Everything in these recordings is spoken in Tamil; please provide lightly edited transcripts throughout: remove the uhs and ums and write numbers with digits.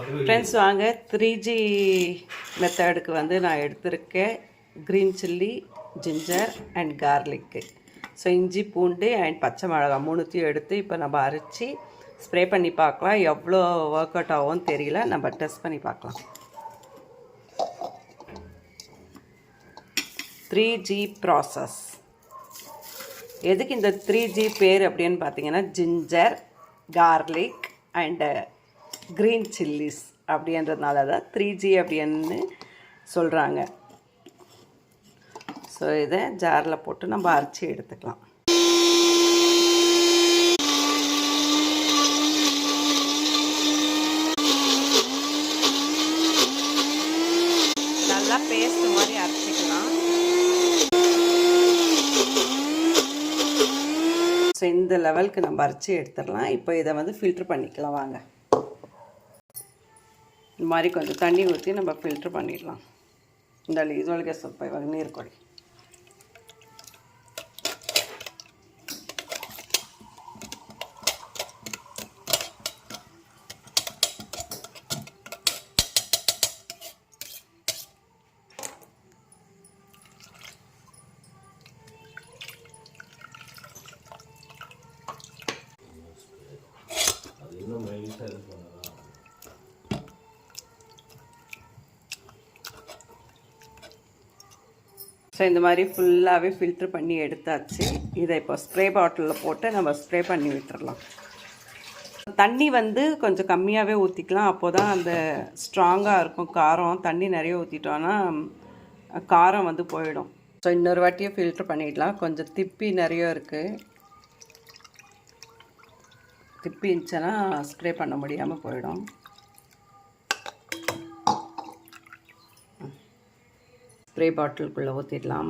ஃப்ரெண்ட்ஸ் வாங்க 3G மெத்தடுக்கு வந்து நான் எடுத்திருக்கேன் green chilli, ginger and garlic. So இஞ்சி, பூண்டு அண்ட் பச்சை மிளகா மூணுத்தையும் எடுத்து இப்போ நம்ம அரைச்சி ஸ்ப்ரே பண்ணி பார்க்கலாம். எவ்வளோ ஒர்க் அவுட் ஆகும்னு தெரியல, நம்ம டெஸ்ட் பண்ணி பார்க்கலாம். 3G process. எதுக்கு இந்த 3G பேர் அப்படின்னு பார்த்தீங்கன்னா, ginger, garlic and green chillies அப்படின்றதுனால தான் 3G அப்படின்னு சொல்கிறாங்க. ஸோ இதை ஜாரில் போட்டு நம்ம அரைச்சி எடுத்துக்கலாம். நல்லா பேஸ்ட் மாதிரி அரைச்சிக்கலாம். ஸோ இந்த லெவலுக்கு நம்ம அரைச்சி எடுத்துடலாம். இப்போ இதை வந்து ஃபில்ட்ரு பண்ணிக்கலாம். வாங்க, இந்த மாதிரி கொஞ்சம் தண்ணி ஊற்றி நம்ம ஃபில்ட்ரு பண்ணிடலாம். இந்த இதொழிக சொப்பை நீர் கொடி. ஸோ இந்த மாதிரி ஃபுல்லாகவே ஃபில்ட்ரு பண்ணி எடுத்தாச்சு. இதை இப்போ ஸ்ப்ரே பாட்டிலில் போட்டு நம்ம ஸ்ப்ரே பண்ணி விட்டுறலாம். தண்ணி வந்து கொஞ்சம் கம்மியாகவே ஊற்றிக்கலாம், அப்போ தான் அந்த ஸ்ட்ராங்காக இருக்கும் காரம். தண்ணி நிறைய ஊற்றிட்டோன்னா காரம் வந்து போயிடும். ஸோ இன்னொரு வாட்டியும் ஃபில்ட்ரு பண்ணிடலாம். கொஞ்சம் திப்பி நிறைய இருக்குது, திப்பி இருந்துச்சுன்னா ஸ்ப்ரே பண்ண முடியாமல் போயிடும். ஸ்ப்ரே பாட்டிலுக்குள்ளே ஊற்றிடலாம்.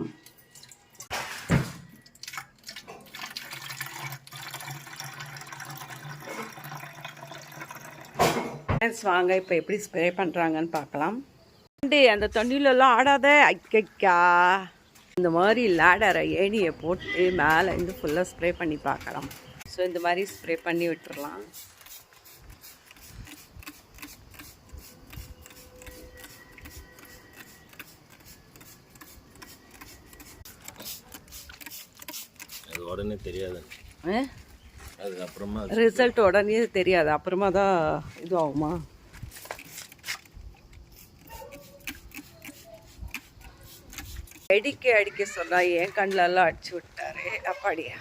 வாங்க இப்போ எப்படி ஸ்ப்ரே பண்ணுறாங்கன்னு பார்க்கலாம். அந்த தண்ணியிலலாம் ஆடாத ஐக்கா. இந்த மாதிரி லேடரை ஏணியை போட்டு மேலே இருந்து ஃபுல்லாக ஸ்ப்ரே பண்ணி பார்க்கலாம். ஸோ இந்த மாதிரி ஸ்ப்ரே பண்ணி விட்டுறலாம். உடனே தெரியாது, அதுக்கப்புறமா ரிசல்ட் உடனே தெரியாது, அப்புறமா தான் இது ஆகுமா. அடிக்க சொன்னா என் கண்ணிலெல்லாம் அடிச்சு விட்டாரு. அப்படியா?